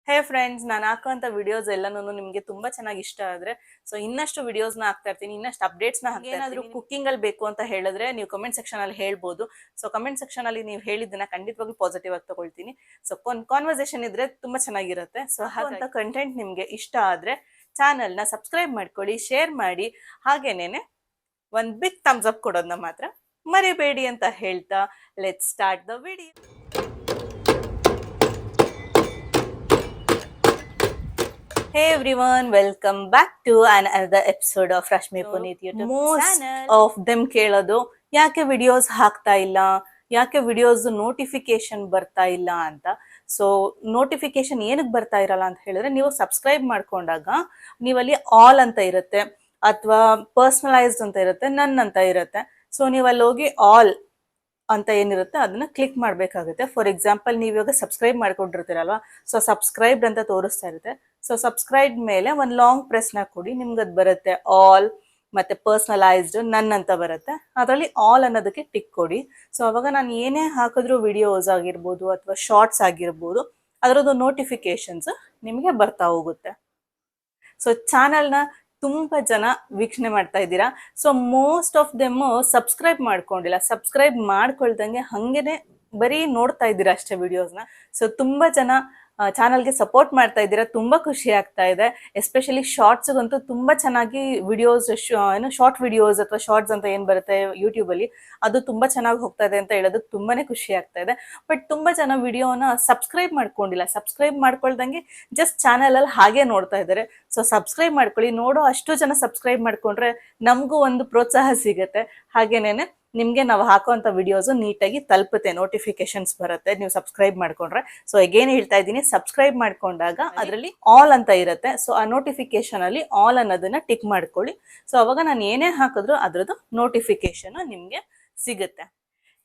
ಹೇ friends, ನಾನು ಹಾಕುವಂಥ videos ಎಲ್ಲನೂ ನಿಮಗೆ ತುಂಬಾ ಚೆನ್ನಾಗಿ ಇಷ್ಟ ಆದರೆ ಇನ್ನಷ್ಟು ವಿಡಿಯೋಸ್ನ ಹಾಕ್ತಾ ಇರ್ತೀನಿ, ಇನ್ನಷ್ಟು ಅಪ್ಡೇಟ್ಸ್ನ ಹಾಕ್ತಾ ಇರ್ತೀನಿ. ಏನಾದರೂ ಕುಕ್ಕಿಂಗಲ್ಲಿ ಬೇಕು ಅಂತ ಹೇಳಿದ್ರೆ ನೀವು ಕಮೆಂಟ್ ಸೆಕ್ಷನಲ್ಲಿ ಹೇಳ್ಬೋದು. ಕಮೆಂಟ್ ಸೆಕ್ಷನಲ್ಲಿ ನೀವು ಹೇಳಿದ್ದನ್ನ ಖಂಡಿತವಾಗ್ಲೂ ಪಾಸಿಟಿವ್ ಆಗಿ ತಗೊಳ್ತೀನಿ. ಕಾನ್ವರ್ಸೇಷನ್ ಇದ್ರೆ ತುಂಬಾ ಚೆನ್ನಾಗಿರುತ್ತೆ. ಹಾಗಂತ ಕಂಟೆಂಟ್ ನಿಮಗೆ ಇಷ್ಟ ಆದರೆ ಚಾನಲ್ನ ಸಬ್ಸ್ಕ್ರೈಬ್ ಮಾಡ್ಕೊಳ್ಳಿ, ಶೇರ್ ಮಾಡಿ, ಹಾಗೇನೇನೆ ಒಂದು ಬಿಗ್ ಥಮ್ಸ್ ಅಪ್ ಕೊಡೋದನ್ನ ಮಾತ್ರ ಮರಿಬೇಡಿ ಅಂತ ಹೇಳ್ತಾ let's start the video. Hey everyone, welcome back to another episode of Rashmi Puneet YouTube channel. Most of them ಕೇಳೋದು ಯಾಕೆ ವಿಡಿಯೋಸ್ ಹಾಕ್ತಾ ಇಲ್ಲ, ಯಾಕೆ ವಿಡಿಯೋಸ್ ನೋಟಿಫಿಕೇಶನ್ ಬರ್ತಾ ಇಲ್ಲ ಅಂತ. ನೋಟಿಫಿಕೇಶನ್ ಏನಕ್ಕೆ ಬರ್ತಾ ಇರಲ್ಲ ಅಂತ ಹೇಳಿದ್ರೆ, ನೀವು ಸಬ್ಸ್ಕ್ರೈಬ್ ಮಾಡ್ಕೊಂಡಾಗ ನೀವಲ್ಲಿ ಆಲ್ ಅಂತ ಇರುತ್ತೆ ಅಥವಾ ಪರ್ಸನಲೈಸ್ಡ್ ಅಂತ ಇರುತ್ತೆ, ನನ್ ಅಂತ ಇರುತ್ತೆ. ನೀವು ಅಲ್ಲಿ ಹೋಗಿ ಆಲ್ ಅಂತ ಏನಿರುತ್ತೆ ಅದನ್ನ ಕ್ಲಿಕ್ ಮಾಡಬೇಕಾಗುತ್ತೆ. ಫಾರ್ ಎಕ್ಸಾಂಪಲ್, ನೀವು ಇವಾಗ ಸಬ್ಸ್ಕ್ರೈಬ್ ಮಾಡ್ಕೊಂಡಿರ್ತೀರಲ್ವಾ, ಸಬ್ಸ್ಕ್ರೈಬ್ಡ್ ಅಂತ ತೋರಿಸ್ತಾ ಇರುತ್ತೆ. ಸಬ್ಸ್ಕ್ರೈಬ್ ಮೇಲೆ ಒಂದು ಲಾಂಗ್ ಪ್ರೆಸ್ನ ಕೊಡಿ, ನಿಮ್ಗೆ ಅದು ಬರುತ್ತೆ ಆಲ್ ಮತ್ತೆ ಪರ್ಸನಲೈಸ್ಡ್ ನನ್ ಅಂತ ಬರುತ್ತೆ. ಅದರಲ್ಲಿ ಆಲ್ ಅನ್ನೋದಕ್ಕೆ ಟಿಕ್ ಕೊಡಿ. ಅವಾಗ ನಾನು ಏನೇ ಹಾಕಿದ್ರು ವಿಡಿಯೋಸ್ ಆಗಿರ್ಬೋದು ಅಥವಾ ಶಾರ್ಟ್ಸ್ ಆಗಿರ್ಬೋದು, ಅದರದ್ದು ನೋಟಿಫಿಕೇಶನ್ಸ್ ನಿಮಗೆ ಬರ್ತಾ ಹೋಗುತ್ತೆ. ಚಾನಲ್ನ ತುಂಬಾ ಜನ ವೀಕ್ಷಣೆ ಮಾಡ್ತಾ ಇದ್ದೀರಾ. ಮೋಸ್ಟ್ ಆಫ್ ದೆಮ್ ಸಬ್ಸ್ಕ್ರೈಬ್ ಮಾಡ್ಕೊಂಡಿಲ್ಲ. ಸಬ್ಸ್ಕ್ರೈಬ್ ಮಾಡ್ಕೊಳ್ದಂಗೆ ಹಂಗೇನೆ ಬರೀ ನೋಡ್ತಾ ಇದ್ದೀರಾ ಅಷ್ಟೇ ವಿಡಿಯೋಸ್ನ. ತುಂಬಾ ಜನ ಚಾನಲ್ಗೆ ಸಪೋರ್ಟ್ ಮಾಡ್ತಾ ಇದ್ದೀರಾ, ತುಂಬಾ ಖುಷಿ ಆಗ್ತಾ ಇದೆ. ಎಸ್ಪೆಷಲಿ ಶಾರ್ಟ್ಸ್ಗಂತೂ ತುಂಬಾ ಚೆನ್ನಾಗಿ ವಿಡಿಯೋಸ್, ಶಾರ್ಟ್ ವಿಡಿಯೋಸ್ ಅಥವಾ ಶಾರ್ಟ್ಸ್ ಅಂತ ಏನ್ ಬರುತ್ತೆ ಯೂಟ್ಯೂಬ್ ಅಲ್ಲಿ, ಅದು ತುಂಬಾ ಚೆನ್ನಾಗಿ ಹೋಗ್ತಾ ಇದೆ ಅಂತ ಹೇಳೋದಕ್ಕೆ ತುಂಬಾನೇ ಖುಷಿ ಆಗ್ತಾ ಇದೆ. ಬಟ್ ತುಂಬಾ ಜನ ವಿಡಿಯೋನ ಸಬ್ಸ್ಕ್ರೈಬ್ ಮಾಡ್ಕೊಂಡಿಲ್ಲ. ಸಬ್ಸ್ಕ್ರೈಬ್ ಮಾಡ್ಕೊಳ್ದಂಗೆ ಜಸ್ಟ್ ಚಾನಲ್ ಅಲ್ಲಿ ಹಾಗೆ ನೋಡ್ತಾ ಇದ್ದಾರೆ. ಸಬ್ಸ್ಕ್ರೈಬ್ ಮಾಡ್ಕೊಳ್ಳಿ. ನೋಡೋ ಅಷ್ಟು ಜನ ಸಬ್ಸ್ಕ್ರೈಬ್ ಮಾಡ್ಕೊಂಡ್ರೆ ನಮಗೂ ಒಂದು ಪ್ರೋತ್ಸಾಹ ಸಿಗುತ್ತೆ. ಹಾಗೇನೇನೆ ನಿಮ್ಗೆ ನಾವು ಹಾಕುವಂತ ವಿಡಿಯೋಸ್ ನೀಟಾಗಿ ತಲುಪುತ್ತೆ, ನೋಟಿಫಿಕೇಶನ್ಸ್ ಬರುತ್ತೆ ನೀವು ಸಬ್ಸ್ಕ್ರೈಬ್ ಮಾಡ್ಕೊಂಡ್ರೆ. ಅಗೇನ್ ಹೇಳ್ತಾ ಇದ್ದೀನಿ, ಸಬ್ಸ್ಕ್ರೈಬ್ ಮಾಡ್ಕೊಂಡಾಗ ಅದರಲ್ಲಿ ಆಲ್ ಅಂತ ಇರುತ್ತೆ. ಆ ನೋಟಿಫಿಕೇಶನ್ ಅಲ್ಲಿ ಆಲ್ ಅನ್ನೋದನ್ನ ಟಿಕ್ ಮಾಡ್ಕೊಳ್ಳಿ. ಅವಾಗ ನಾನು ಏನೇ ಹಾಕಿದ್ರು ಅದ್ರದ್ದು ನೋಟಿಫಿಕೇಶನ್ ನಿಮ್ಗೆ ಸಿಗುತ್ತೆ.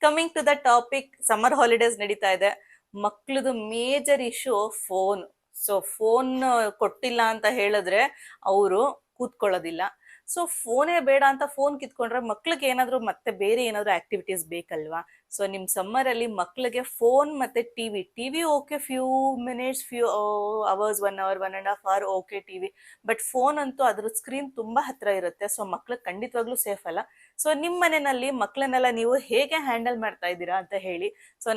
Coming to the topic, summer holidays ನಡೀತಾ ಇದೆ. ಮಕ್ಳದು ಮೇಜರ್ ಇಶ್ಯೂ ಫೋನ್. ಫೋನ್ ಕೊಟ್ಟಿಲ್ಲ ಅಂತ ಹೇಳಿದ್ರೆ ಅವರು ಕೂತ್ಕೊಳ್ಳೋದಿಲ್ಲ. ಫೋನೇ ಬೇಡ ಅಂತ ಫೋನ್ ಕಿತ್ಕೊಂಡ್ರೆ ಮಕ್ಳಿಗೆ ಏನಾದ್ರು ಮತ್ತೆ ಬೇರೆ ಏನಾದ್ರು ಆಕ್ಟಿವಿಟೀಸ್ ಬೇಕಲ್ವಾ. ನಿಮ್ ಸಮ್ಮರ್ ಅಲ್ಲಿ ಮಕ್ಳಿಗೆ ಫೋನ್ ಮತ್ತೆ TV okay, few minutes, few hours, 1 hour, 1.5 hour okay TV. But phone ಅಂತೂ ಅದ್ರ ಸ್ಕ್ರೀನ್ ತುಂಬಾ ಹತ್ರ ಇರುತ್ತೆ. ಮಕ್ಳಿಗೆ ಖಂಡಿತವಾಗ್ಲೂ ಸೇಫ್ ಅಲ್ಲ. ನಿಮ್ ಮನೆಯಲ್ಲಿ ಮಕ್ಳನ್ನೆಲ್ಲ ನೀವು ಹೇಗೆ ಹ್ಯಾಂಡಲ್ ಮಾಡ್ತಾ ಇದ್ದೀರಾ ಅಂತ ಹೇಳಿ.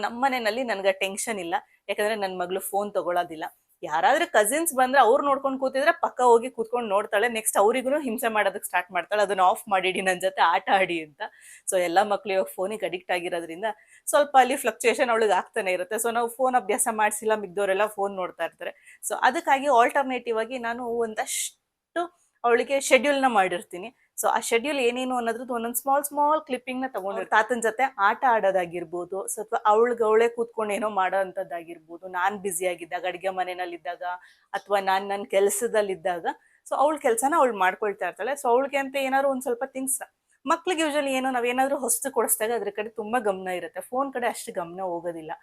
ನಮ್ಮ ಮನೆಯಲ್ಲಿ ನನ್ಗೆ ಟೆನ್ಷನ್ ಇಲ್ಲ, ಯಾಕಂದ್ರೆ ನನ್ ಮಗಳು ಫೋನ್ ತಗೊಳೋದಿಲ್ಲ. ಯಾರಾದ್ರೂ ಕಸಿನ್ಸ್ ಬಂದ್ರೆ ಅವ್ರು ನೋಡ್ಕೊಂಡು ಕೂತಿದ್ರೆ ಪಕ್ಕ ಹೋಗಿ ಕೂತ್ಕೊಂಡು ನೋಡ್ತಾಳೆ. ನೆಕ್ಸ್ಟ್ ಅವ್ರಿಗೂ ಹಿಂಸೆ ಮಾಡೋದಕ್ಕೆ ಸ್ಟಾರ್ಟ್ ಮಾಡ್ತಾಳೆ, ಅದನ್ನ ಆಫ್ ಮಾಡಿಡಿ, ನನ್ನ ಜೊತೆ ಆಟ ಆಡಿ ಅಂತ. ಎಲ್ಲ ಮಕ್ಳು ಇವಾಗ ಫೋನಿಗೆ ಅಡಿಕ್ಟ್ ಆಗಿರೋದ್ರಿಂದ ಸ್ವಲ್ಪ ಅಲ್ಲಿ ಫ್ಲಕ್ಚುಯೇಷನ್ ಅವಳಿಗೆ ಆಗ್ತಾನೆ ಇರುತ್ತೆ. ನಾವು ಫೋನ್ ಅಭ್ಯಾಸ ಮಾಡಿಸಿಲ್ಲ, ಮಿಗ್ದವರೆಲ್ಲ ಫೋನ್ ನೋಡ್ತಾ ಇರ್ತಾರೆ. ಅದಕ್ಕಾಗಿ ಆಲ್ಟರ್ನೇಟಿವ್ ಆಗಿ ನಾನು ಒಂದಷ್ಟು ಅವಳಿಗೆ ಶೆಡ್ಯೂಲ್ನ ಮಾಡಿರ್ತೀನಿ. ಆ ಶೆಡ್ಯೂಲ್ ಏನೇನು ಅನ್ನೋದ್ರದ್ದು ಒಂದೊಂದು ಸ್ಮಾಲ್ ಕ್ಲಿಪ್ಪಿಂಗ್ ನ ತಗೊಂಡು ತಾತನ ಜೊತೆ ಆಟ ಆಡೋದಾಗಿರ್ಬೋದು, ಅಥವಾ ಅವಳೇ ಕೂತ್ಕೊಂಡು ಏನೋ ಮಾಡೋ ಅಂತದ್ದಾಗಿರ್ಬೋದು, ನಾನ್ ಬ್ಯುಸಿ ಆಗಿದ್ದಾಗ, ಅಡಿಗೆ ಮನೆಯಲ್ಲಿದ್ದಾಗ, ಅಥವಾ ನನ್ನ ಕೆಲಸದಲ್ಲಿದ್ದಾಗ ಅವಳ ಕೆಲಸನ ಅವಳು ಮಾಡ್ಕೊಳ್ತಾ ಇರ್ತಾಳೆ. ಅವಳಿಗೆ ಅಂತ ಏನಾದ್ರು ಒಂದ್ ಸ್ವಲ್ಪ ಥಿಂಗ್ಸ್, ಮಕ್ಳಿಗೆ ಯೂಶಲಿ ಏನೋ ನಾವೇನಾದ್ರೂ ಹೊಸ್ತು ಕೊಡಿಸಿದಾಗ ಅದ್ರ ಕಡೆ ತುಂಬಾ ಗಮನ ಇರುತ್ತೆ, ಫೋನ್ ಕಡೆ ಅಷ್ಟು ಗಮನ ಹೋಗೋದಿಲ್ಲ.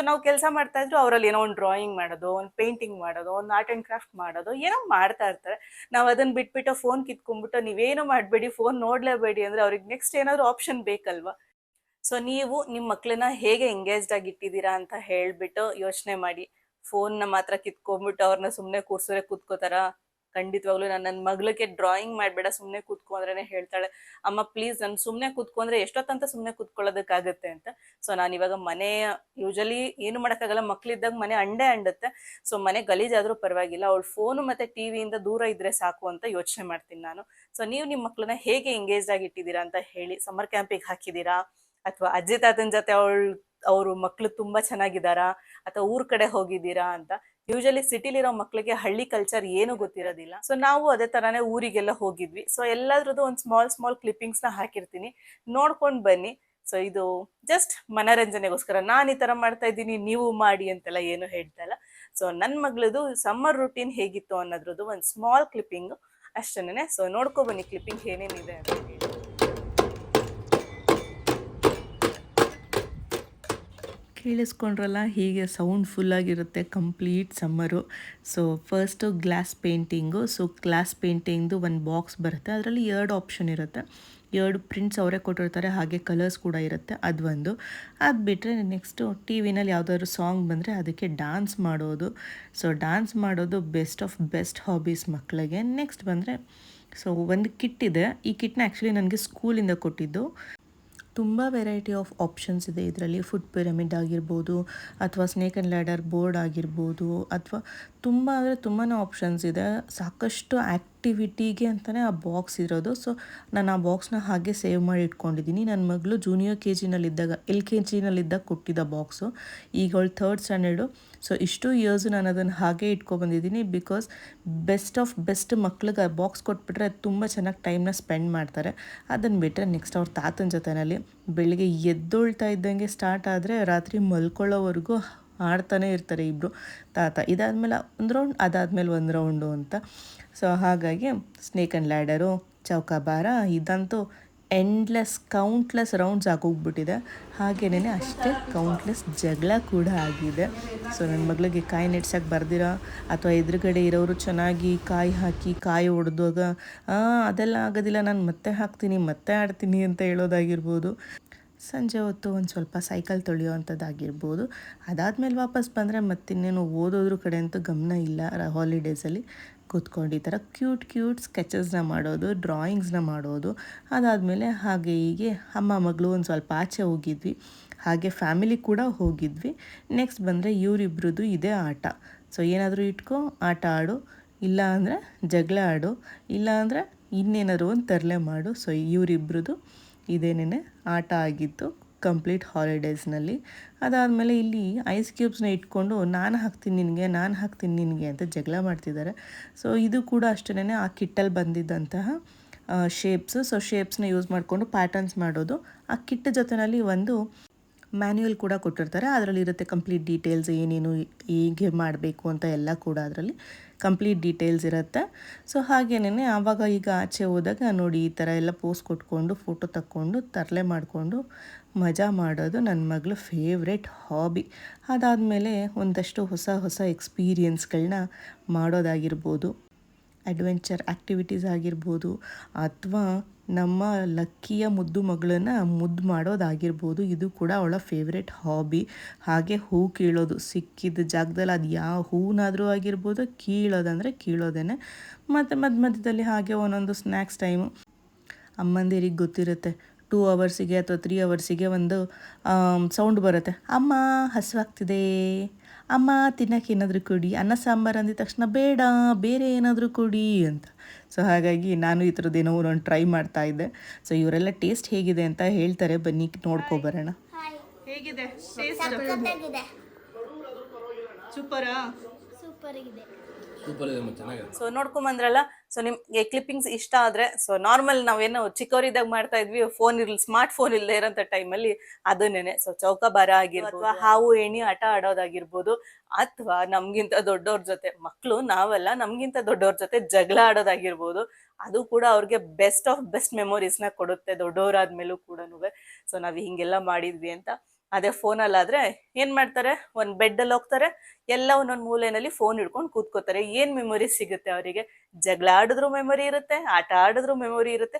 ನಾವು ಕೆಲಸ ಮಾಡ್ತಾ ಇದ್ರು ಅವರಲ್ಲಿ ಏನೋ ಒಂದು ಡ್ರಾಯಿಂಗ್ ಮಾಡೋದು, ಒಂದು ಪೇಂಟಿಂಗ್ ಮಾಡೋದು, ಒಂದು ಆರ್ಟ್ ಅಂಡ್ ಕ್ರಾಫ್ಟ್ ಮಾಡೋದು, ಏನೋ ಮಾಡ್ತಾ ಇರ್ತಾರೆ. ನಾವು ಅದನ್ನ ಬಿಟ್ಬಿಟ್ಟು ಫೋನ್ ಕಿತ್ಕೊಂಡ್ಬಿಟ್ಟು ನೀವೇನು ಮಾಡಬೇಡಿ, ಫೋನ್ ನೋಡ್ಲೇಬೇಡಿ ಅಂದ್ರೆ ಅವ್ರಿಗೆ ನೆಕ್ಸ್ಟ್ ಏನಾದ್ರು ಆಪ್ಷನ್ ಬೇಕಲ್ವಾ. ನೀವು ನಿಮ್ಮ ಮಕ್ಳನ್ನ ಹೇಗೆ ಎಂಗೇಜ್ಡ್ ಆಗಿ ಇಟ್ಟಿದ್ದೀರಾ ಅಂತ ಹೇಳ್ಬಿಟ್ಟು ಯೋಚನೆ ಮಾಡಿ. ಫೋನ್ನ ಮಾತ್ರ ಕಿತ್ಕೊಂಡ್ಬಿಟ್ಟು ಅವ್ರನ್ನ ಸುಮ್ಮನೆ ಕೂರ್ಸಿದ್ರೆ ಕೂತ್ಕೋತಾರ? ಖಂಡಿತವಾಗ್ಲೂ ನನ್ನ ಮಗಳಿಗೆ ಡ್ರಾಯಿಂಗ್ ಮಾಡ್ಬೇಡ, ಸುಮ್ಮನೆ ಕೂತ್ಕೊಂಡ್ರೇನೆ ಹೇಳ್ತಾಳೆ, ಅಮ್ಮ ಪ್ಲೀಸ್ ನನ್ ಸುಮ್ಮನೆ ಕೂತ್ಕೊಂಡ್ರೆ ಎಷ್ಟೊತ್ತಂತ ಸುಮ್ಮನೆ ಕೂತ್ಕೊಳ್ಳೋದಕ್ಕಾಗತ್ತೆ ಅಂತ. ನಾನು ಇವಾಗ ಮನೆ ಯೂಶಲಿ ಏನು ಮಾಡೋಕ್ಕಾಗಲ್ಲ, ಮಕ್ಳಿದ್ದಾಗ ಮನೆ ಅಂಡುತ್ತೆ. ಮನೆ ಗಲೀಜಾದ್ರೂ ಪರವಾಗಿಲ್ಲ, ಅವಳು ಫೋನು ಮತ್ತೆ ಟಿವಿಯಿಂದ ದೂರ ಇದ್ರೆ ಸಾಕು ಅಂತ ಯೋಚನೆ ಮಾಡ್ತೀನಿ ನಾನು. ನೀವು ನಿಮ್ಮ ಮಕ್ಳನ್ನ ಹೇಗೆ ಎಂಗೇಜ್ ಆಗಿ ಇಟ್ಟಿದ್ದೀರಾ ಅಂತ ಹೇಳಿ. ಸಮ್ಮರ್ ಕ್ಯಾಂಪಿಗೆ ಹಾಕಿದ್ದೀರಾ, ಅಥವಾ ಅಜ್ಜಿ ತಾತನ ಜೊತೆ ಅವರು ಮಕ್ಳು ತುಂಬಾ ಚೆನ್ನಾಗಿದ್ದಾರಾ, ಅಥವಾ ಊರ್ ಕಡೆ ಹೋಗಿದ್ದೀರಾ ಅಂತ. ಯೂಶಲಿ ಸಿಟಿಲಿರೋ ಮಕ್ಳಿಗೆ ಹಳ್ಳಿ ಕಲ್ಚರ್ ಏನು ಗೊತ್ತಿರೋದಿಲ್ಲ. ನಾವು ಅದೇ ತರಾನೇ ಊರಿಗೆಲ್ಲ ಹೋಗಿದ್ವಿ. ಎಲ್ಲದ್ರದ್ದು ಒಂದು ಸ್ಮಾಲ್ ಕ್ಲಿಪ್ಪಿಂಗ್ಸ್ ನ ಹಾಕಿರ್ತೀನಿ, ನೋಡ್ಕೊಂಡ್ ಬನ್ನಿ. ಇದು ಜಸ್ಟ್ ಮನರಂಜನೆಗೋಸ್ಕರ. ನಾನು ಈ ತರ ಮಾಡ್ತಾ ಇದ್ದೀನಿ, ನೀವು ಮಾಡಿ ಅಂತೆಲ್ಲ ಏನು ಹೇಳ್ತಾ ಇಲ್ಲ. ನನ್ ಮಗಳದು ಸಮ್ಮರ್ ರೂಟೀನ್ ಹೇಗಿತ್ತು ಅನ್ನೋದ್ರದ್ದು ಒಂದು ಸ್ಮಾಲ್ ಕ್ಲಿಪ್ಪಿಂಗ್ ಅಷ್ಟೇನೆ. ನೋಡ್ಕೊ ಬನ್ನಿ ಕ್ಲಿಪ್ಪಿಂಗ್ ಏನೇನಿದೆ ಅಂತ ಹೇಳಿ. ಕೇಳಿಸ್ಕೊಂಡ್ರಲ್ಲ, ಹೀಗೆ ಸೌಂಡ್ ಫುಲ್ಲಾಗಿರುತ್ತೆ complete summer. First glass painting. Glass ಪೇಂಟಿಂಗ್ದು ಒಂದು ಬಾಕ್ಸ್ ಬರುತ್ತೆ, ಅದರಲ್ಲಿ 2 ಆಪ್ಷನ್ ಇರುತ್ತೆ. 2 ಪ್ರಿಂಟ್ಸ್ ಅವರೇ ಕೊಟ್ಟಿರ್ತಾರೆ, ಹಾಗೆ ಕಲರ್ಸ್ ಕೂಡ ಇರುತ್ತೆ. ಅದು ಒಂದು. ಅದು ಬಿಟ್ಟರೆ ನೆಕ್ಸ್ಟು ಟಿ ವಿನಲ್ಲಿ ಯಾವುದಾದ್ರು ಸಾಂಗ್ ಬಂದರೆ ಅದಕ್ಕೆ ಡ್ಯಾನ್ಸ್ ಮಾಡೋದು. ಸೊ ಡ್ಯಾನ್ಸ್ ಮಾಡೋದು ಬೆಸ್ಟ್ ಆಫ್ ಬೆಸ್ಟ್ ಹಾಬೀಸ್ ಮಕ್ಕಳಿಗೆ. ನೆಕ್ಸ್ಟ್ ಬಂದರೆ ಸೊ ಒಂದು ಕಿಟ್ ಇದೆ. ಈ ಕಿಟ್ನ ಆ್ಯಕ್ಚುಲಿ ನನಗೆ ಸ್ಕೂಲಿಂದ ಕೊಟ್ಟಿದ್ದು. ತುಂಬ ವೆರೈಟಿ ಆಫ್ ಆಪ್ಷನ್ಸ್ ಇದೆ ಇದರಲ್ಲಿ. ಫುಡ್ ಪಿರಮಿಡ್ ಆಗಿರ್ಬೋದು, ಅಥವಾ ಸ್ನೇಕ್ ಆ್ಯಂಡ್ ಲ್ಯಾಡರ್ ಬೋರ್ಡ್ ಆಗಿರ್ಬೋದು, ಅಥವಾ ತುಂಬ ಅಂದರೆ ತುಂಬಾ ಆಪ್ಷನ್ಸ್ ಇದೆ. ಸಾಕಷ್ಟು ಆ್ಯಕ್ಟಿವಿಟಿಗೆ ಅಂತಲೇ ಆ ಬಾಕ್ಸ್ ಇರೋದು. ಸೊ ನಾನು ಆ ಬಾಕ್ಸ್ನ ಹಾಗೆ ಸೇವ್ ಮಾಡಿ ಇಟ್ಕೊಂಡಿದ್ದೀನಿ. ನನ್ನ ಮಗಳು ಜೂನಿಯರ್ KGನಲ್ಲಿದ್ದಾಗ LKGನಲ್ಲಿದ್ದಾಗ ಕೊಟ್ಟಿದ್ದ ಬಾಕ್ಸು. ಈಗ ಅವಳು 3rd ಸ್ಟ್ಯಾಂಡರ್ಡು. ಸೊ ಇಷ್ಟು ಇಯರ್ಸು ನಾನು ಅದನ್ನು ಹಾಗೆ ಇಟ್ಕೊಬಂದಿದ್ದೀನಿ. ಬಿಕಾಸ್ ಬೆಸ್ಟ್ ಆಫ್ ಬೆಸ್ಟ್ ಮಕ್ಳಿಗೆ ಆ ಬಾಕ್ಸ್ ಕೊಟ್ಬಿಟ್ರೆ ತುಂಬ ಚೆನ್ನಾಗಿ ಟೈಮ್ನ ಸ್ಪೆಂಡ್ ಮಾಡ್ತಾರೆ. ಅದನ್ನು ಬಿಟ್ಟರೆ ನೆಕ್ಸ್ಟ್ ಅವ್ರ ತಾತನ ಜೊತೆಯಲ್ಲಿ ಬೆಳಿಗ್ಗೆ ಎದ್ದೊಳ್ತಾ ಇದ್ದಂಗೆ ಸ್ಟಾರ್ಟ್ ಆದರೆ ರಾತ್ರಿ ಮಲ್ಕೊಳ್ಳೋವರೆಗೂ ಆಡ್ತಾನೆ ಇರ್ತಾರೆ ಇಬ್ಬರು ತಾತ. ಇದಾದಮೇಲೆ ಒಂದು ರೌಂಡ್, ಅದಾದಮೇಲೆ ಒಂದು ರೌಂಡು ಅಂತ. ಸೊ ಹಾಗಾಗಿ ಸ್ನೇಕ್ ಆ್ಯಂಡ್ ಲ್ಯಾಡರು, ಚೌಕಾಬಾರ ಇದಂತೂ ಕೌಂಟ್ಲೆಸ್ ರೌಂಡ್ಸ್ ಆಗೋಗ್ಬಿಟ್ಟಿದೆ. ಹಾಗೇನೇ ಅಷ್ಟೇ ಕೌಂಟ್ಲೆಸ್ ಜಗಳ ಕೂಡ ಆಗಿದೆ. ಸೊ ನನ್ನ ಮಗಳಿಗೆ ಕಾಯಿ ನೆಡ್ಸೋಕ್ಕೆ ಬರ್ದಿರಾ ಅಥವಾ ಎದುರುಗಡೆ ಇರೋರು ಚೆನ್ನಾಗಿ ಕಾಯಿ ಹಾಕಿ ಕಾಯಿ ಹೊಡೆದಾಗ ಅದೆಲ್ಲ ಆಗೋದಿಲ್ಲ, ನಾನು ಮತ್ತೆ ಹಾಕ್ತೀನಿ ಮತ್ತೆ ಆಡ್ತೀನಿ ಅಂತ ಹೇಳೋದಾಗಿರ್ಬೋದು. ಸಂಜೆ ಹೊತ್ತು ಒಂದು ಸ್ವಲ್ಪ ಸೈಕಲ್ ತೊಳೆಯೋ ಅಂಥದ್ದಾಗಿರ್ಬೋದು. ಅದಾದಮೇಲೆ ವಾಪಸ್ ಬಂದರೆ ಮತ್ತಿನ್ನೇನು ಓದೋದ್ರ ಕಡೆ ಅಂತೂ ಗಮನ ಇಲ್ಲ. ಹಾಲಿಡೇಸಲ್ಲಿ ಕೂತ್ಕೊಂಡು ಈ ಥರ ಕ್ಯೂಟ್ ಸ್ಕೆಚಸ್ನ ಮಾಡೋದು, ಡ್ರಾಯಿಂಗ್ಸ್ನ ಮಾಡೋದು. ಅದಾದಮೇಲೆ ಹಾಗೆ ಹೀಗೆ ಅಮ್ಮ ಮಗಳು ಒಂದು ಸ್ವಲ್ಪ ಆಚೆ ಹೋಗಿದ್ವಿ, ಹಾಗೆ ಫ್ಯಾಮಿಲಿ ಕೂಡ ಹೋಗಿದ್ವಿ. ನೆಕ್ಸ್ಟ್ ಬಂದರೆ ಇವರಿಬ್ರದ್ದು ಇದೇ ಆಟ. ಸೊ ಏನಾದರೂ ಇಟ್ಕೊ ಆಟ ಆಡು, ಇಲ್ಲ ಅಂದರೆ ಜಗಳ ಆಡು, ಇಲ್ಲ ಅಂದರೆ ಇನ್ನೇನಾದ್ರು ಒಂದು ತರಲೆ ಮಾಡು. ಸೊ ಇವರಿಬ್ರದ್ದು ಇದೇನೇ ಆಟ ಆಗಿತ್ತು ಕಂಪ್ಲೀಟ್ ಹಾಲಿಡೇಸ್ನಲ್ಲಿ. ಅದಾದಮೇಲೆ ಇಲ್ಲಿ ಐಸ್ ಕ್ಯೂಬ್ಸ್ನ ಇಟ್ಕೊಂಡು ನಾನು ಹಾಕ್ತೀನಿ ನಿನಗೆ ಅಂತ ಜಗಳ ಮಾಡ್ತಿದ್ದಾರೆ. ಸೊ ಇದು ಕೂಡ ಅಷ್ಟೇ ಆ ಕಿಟ್ಟಲ್ಲಿ ಬಂದಿದ್ದಂತಹ ಶೇಪ್ಸು. ಸೊ ಶೇಪ್ಸ್ನ ಯೂಸ್ ಮಾಡಿಕೊಂಡು ಪ್ಯಾಟರ್ನ್ಸ್ ಮಾಡೋದು. ಆ ಕಿಟ್ ಜೊತೆಯಲ್ಲಿ ಒಂದು ಮ್ಯಾನ್ಯುಯಲ್ ಕೂಡ ಕೊಟ್ಟಿರ್ತಾರೆ. ಅದರಲ್ಲಿರುತ್ತೆ ಕಂಪ್ಲೀಟ್ ಡೀಟೇಲ್ಸ್, ಏನೇನು ಹೇಗೆ ಮಾಡಬೇಕು ಅಂತ ಎಲ್ಲ ಕೂಡ ಅದರಲ್ಲಿ ಕಂಪ್ಲೀಟ್ ಡೀಟೇಲ್ಸ್ ಇರುತ್ತೆ. ಸೊ ಹಾಗೇನೇ ಆವಾಗ ಈಗ ಆಚೆ ಹೋದಾಗ ನೋಡಿ ಈ ಥರ ಎಲ್ಲ ಪೋಸ್ ಕೊಟ್ಕೊಂಡು ಫೋಟೋ ತಕ್ಕೊಂಡು ತರಲೆ ಮಾಡಿಕೊಂಡು ಮಜಾ ಮಾಡೋದು ನನ್ನ ಮಗಳು ಫೇವ್ರೆಟ್ ಹಾಬಿ. ಅದಾದಮೇಲೆ ಒಂದಷ್ಟು ಹೊಸ ಎಕ್ಸ್ಪೀರಿಯನ್ಸ್ಗಳನ್ನ ಮಾಡೋದಾಗಿರ್ಬೋದು, ಅಡ್ವೆಂಚರ್ ಆ್ಯಕ್ಟಿವಿಟೀಸ್ ಆಗಿರ್ಬೋದು, ಅಥವಾ ನಮ್ಮ ಲಕ್ಕಿಯ ಮುದ್ದು ಮಗಳನ್ನ ಮುದ್ದು ಮಾಡೋದಾಗಿರ್ಬೋದು. ಇದು ಕೂಡ ಅವಳ ಫೇವ್ರೆಟ್ ಹಾಬಿ. ಹಾಗೆ ಹೂ ಕೀಳೋದು, ಸಿಕ್ಕಿದ ಜಾಗದಲ್ಲಿ ಅದು ಯಾವ ಹೂನಾದರೂ ಆಗಿರ್ಬೋದು, ಕೀಳೋದೇನೆ. ಮತ್ತು ಮಧ್ಯದಲ್ಲಿ ಹಾಗೆ ಒಂದೊಂದು ಸ್ನ್ಯಾಕ್ಸ್ ಟೈಮು. ಅಮ್ಮಂದಿರಿಗೆ ಗೊತ್ತಿರುತ್ತೆ 2 ಅವರ್ಸಿಗೆ ಅಥವಾ 3 ಅವರ್ಸಿಗೆ ಒಂದು ಸೌಂಡ್ ಬರುತ್ತೆ, ಅಮ್ಮ ಹಸಿವಾಗ್ತಿದೆ, ಅಮ್ಮ ತಿನ್ನೋಕೆ ಏನಾದರೂ ಕೊಡಿ. ಅನ್ನ ಸಾಂಬಾರು ಅಂದಿದ ತಕ್ಷಣ ಬೇಡ ಬೇರೆ ಏನಾದರೂ ಕೊಡಿ ಅಂತ. ಸೊ ಹಾಗಾಗಿ ನಾನು ಈ ಥರದ್ದೇನೋ ಒಂದು ಟ್ರೈ ಮಾಡ್ತಾ ಇದ್ದೆ. ಸೊ ಇವರೆಲ್ಲ ಟೇಸ್ಟ್ ಹೇಗಿದೆ ಅಂತ ಹೇಳ್ತಾರೆ, ಬನ್ನಿ ನೋಡ್ಕೊಬರೋಣ. ಹೇಗಿದೆ ಸೂಪರಾ? ಸೊ ನೋಡ್ಕೊಂಬಂದ್ರಲ್ಲ. ಸೊ ನಿಮ್ಗೆ ಕ್ಲಿಪ್ಪಿಂಗ್ಸ್ ಇಷ್ಟ ಆದ್ರೆ, ಸೊ ನಾರ್ಮಲ್ ನಾವೇನೋ ಚಿಕ್ಕವರಿದ್ದಾಗ ಮಾಡ್ತಾ ಇದ್ವಿ, ಸ್ಮಾರ್ಟ್ ಫೋನ್ ಇಲ್ಲದೆ ಇರೋಂಥ ಟೈಮಲ್ಲಿ ಅದನ್ನೇನೆ. ಸೊ ಚೌಕಾಬಾರ ಆಗಿರ್ಬೋದು, ಹಾವು ಏಣಿ ಆಟ ಆಡೋದಾಗಿರ್ಬೋದು, ಅಥವಾ ನಮ್ಗಿಂತ ದೊಡ್ಡವ್ರ ಜೊತೆ ಮಕ್ಕಳು ನಾವೆಲ್ಲ ನಮ್ಗಿಂತ ದೊಡ್ಡವ್ರ ಜೊತೆ ಜಗಳ ಆಡೋದಾಗಿರ್ಬೋದು. ಅದು ಕೂಡ ಅವ್ರಿಗೆ ಬೆಸ್ಟ್ ಆಫ್ ಬೆಸ್ಟ್ ಮೆಮೊರೀಸ್ನ ಕೊಡುತ್ತೆ ದೊಡ್ಡವರಾದ್ಮೇಲೂ ಕೂಡ. ಸೊ ನಾವ್ ಹಿಂಗೆಲ್ಲ ಮಾಡಿದ್ವಿ ಅಂತ. ಅದೇ ಫೋನಲ್ಲಾದ್ರೆ ಏನ್ ಮಾಡ್ತಾರೆ, ಒಂದ್ ಬೆಡ್ಡಲ್ಲಿ ಹೋಗ್ತಾರೆ, ಎಲ್ಲ ಒಂದೊಂದ್ ಮೂಲೆಯಲ್ಲಿ ಫೋನ್ ಹಿಡ್ಕೊಂಡು ಕೂತ್ಕೋತಾರೆ. ಏನ್ ಮೆಮೊರಿ ಸಿಗುತ್ತೆ ಅವರಿಗೆ? ಜಗಳ ಆಡಿದ್ರು ಮೆಮೊರಿ ಇರುತ್ತೆ, ಆಟ ಆಡಿದ್ರು ಮೆಮೊರಿ ಇರುತ್ತೆ.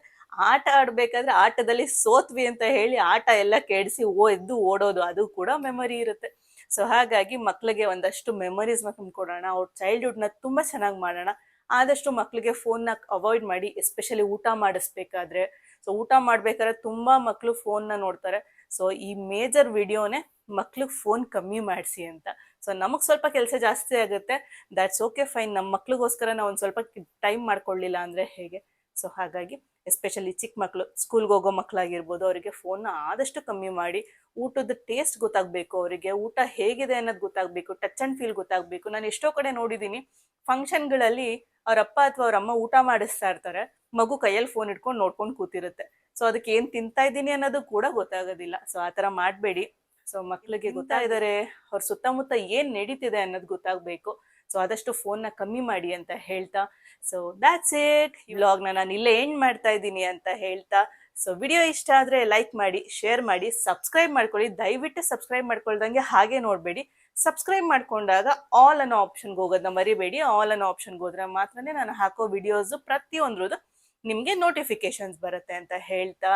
ಆಟ ಆಡ್ಬೇಕಾದ್ರೆ ಆಟದಲ್ಲಿ ಸೋತ್ವಿ ಅಂತ ಹೇಳಿ ಆಟ ಎಲ್ಲ ಕೆಡಿಸಿ ಎದ್ದು ಓಡೋದು, ಅದು ಕೂಡ ಮೆಮೊರಿ ಇರುತ್ತೆ. ಸೊ ಹಾಗಾಗಿ ಮಕ್ಳಿಗೆ ಒಂದಷ್ಟು ಮೆಮೊರೀಸ್ನ ತುಂಬಿಕೊಡೋಣ, ಅವ್ರ ಚೈಲ್ಡ್ಹುಡ್ನ ತುಂಬಾ ಚೆನ್ನಾಗಿ ಮಾಡೋಣ. ಆದಷ್ಟು ಮಕ್ಳಿಗೆ ಫೋನ್ನ ಅವಾಯ್ಡ್ ಮಾಡಿ, ಎಸ್ಪೆಷಲಿ ಊಟ ಮಾಡಿಸ್ಬೇಕಾದ್ರೆ. ಸೊ ಊಟ ಮಾಡ್ಬೇಕಾದ್ರೆ ತುಂಬಾ ಮಕ್ಳು ಫೋನ್ನ ನೋಡ್ತಾರೆ. ಸೊ ಈ ಮೇಜರ್ ವಿಡಿಯೋನೇ ಮಕ್ಳಿಗೆ ಫೋನ್ ಕಮ್ಮಿ ಮಾಡಿಸಿ ಅಂತ. ಸೊ ನಮಗ್ ಸ್ವಲ್ಪ ಕೆಲಸ ಜಾಸ್ತಿ ಆಗುತ್ತೆ, ದ್ಯಾಟ್ಸ್ ಓಕೆ ಫೈನ್. ನಮ್ಮ ಮಕ್ಳಿಗೋಸ್ಕರ ನಾವು ಒಂದ್ ಸ್ವಲ್ಪ ಟೈಮ್ ಮಾಡ್ಕೊಳ್ಳಿಲ್ಲ ಅಂದ್ರೆ ಹೇಗೆ? ಸೊ ಹಾಗಾಗಿ ಎಸ್ಪೆಷಲಿ ಚಿಕ್ಕ ಮಕ್ಳು, ಸ್ಕೂಲ್ಗೆ ಹೋಗೋ ಮಕ್ಳಾಗಿರ್ಬೋದು, ಅವರಿಗೆ ಫೋನ್ನ ಆದಷ್ಟು ಕಮ್ಮಿ ಮಾಡಿ. ಊಟದ ಟೇಸ್ಟ್ ಗೊತ್ತಾಗ್ಬೇಕು ಅವರಿಗೆ, ಊಟ ಹೇಗಿದೆ ಅನ್ನೋದು ಗೊತ್ತಾಗ್ಬೇಕು, ಟಚ್ ಅಂಡ್ ಫೀಲ್ ಗೊತ್ತಾಗ್ಬೇಕು. ನಾನು ಎಷ್ಟೋ ಕಡೆ ನೋಡಿದೀನಿ, ಫಂಕ್ಷನ್ಗಳಲ್ಲಿ ಅವ್ರ ಅಪ್ಪ ಅಥವಾ ಅವ್ರ ಅಮ್ಮ ಊಟ ಮಾಡಿಸ್ತಾ ಇರ್ತಾರೆ, ಮಗು ಕೈಯಲ್ಲಿ ಫೋನ್ ಇಟ್ಕೊಂಡು ನೋಡ್ಕೊಂಡು ಕೂತಿರುತ್ತೆ. ಸೊ ಅದಕ್ಕೆ ಏನ್ ತಿಂತಾ ಇದ್ದೀನಿ ಅನ್ನೋದು ಕೂಡ ಗೊತ್ತಾಗೋದಿಲ್ಲ. ಸೊ ಆತರ ಮಾಡ್ಬೇಡಿ. ಸೊ ಮಕ್ಳಿಗೆ ಗೊತ್ತಾಗಿದ್ದಾರೆ, ಅವ್ರ ಸುತ್ತಮುತ್ತ ಏನ್ ನಡೀತಿದೆ ಅನ್ನೋದು ಗೊತ್ತಾಗ್ಬೇಕು. ಸೊ ಆದಷ್ಟು ಫೋನ್ನ ಕಮ್ಮಿ ಮಾಡಿ ಅಂತ ಹೇಳ್ತಾ, ಸೊ ದ್ಯಾಟ್ಸ್ ಇಟ್. ಈ ವ್ಲಾಗ್ನ ನಾನು ಇಲ್ಲೇ ಎಂಡ್ ಮಾಡ್ತಾ ಇದ್ದೀನಿ ಅಂತ ಹೇಳ್ತಾ, ಸೊ ವಿಡಿಯೋ ಇಷ್ಟ ಆದ್ರೆ ಲೈಕ್ ಮಾಡಿ, ಶೇರ್ ಮಾಡಿ, ಸಬ್ಸ್ಕ್ರೈಬ್ ಮಾಡ್ಕೊಳ್ಳಿ. ದಯವಿಟ್ಟು ಸಬ್ಸ್ಕ್ರೈಬ್ ಮಾಡ್ಕೊಳ್ದಂಗೆ ಹಾಗೆ ನೋಡ್ಬೇಡಿ. ಸಬ್ಸ್ಕ್ರೈಬ್ ಮಾಡ್ಕೊಂಡಾಗ ಆಲ್ ಅನ್ನೋ ಆಪ್ಷನ್ಗೆ ಹೋಗೋದನ್ನ ಮರಿಬೇಡಿ. ಆಲ್ ಅನ್ನೋ ಆಪ್ಷನ್ಗೆ ಹೋದ್ರೆ ಮಾತ್ರನೇ ನಾನು ಹಾಕೋ ವಿಡಿಯೋಸ್ ಪ್ರತಿಯೊಂದ್ರದ್ದು ನಿಮ್ಗೆ ನೋಟಿಫಿಕೇಶನ್ಸ್ ಬರುತ್ತೆ ಅಂತ ಹೇಳ್ತಾ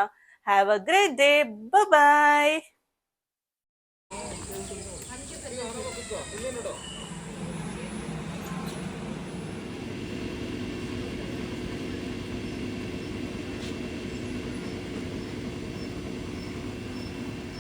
have a great day. Bye.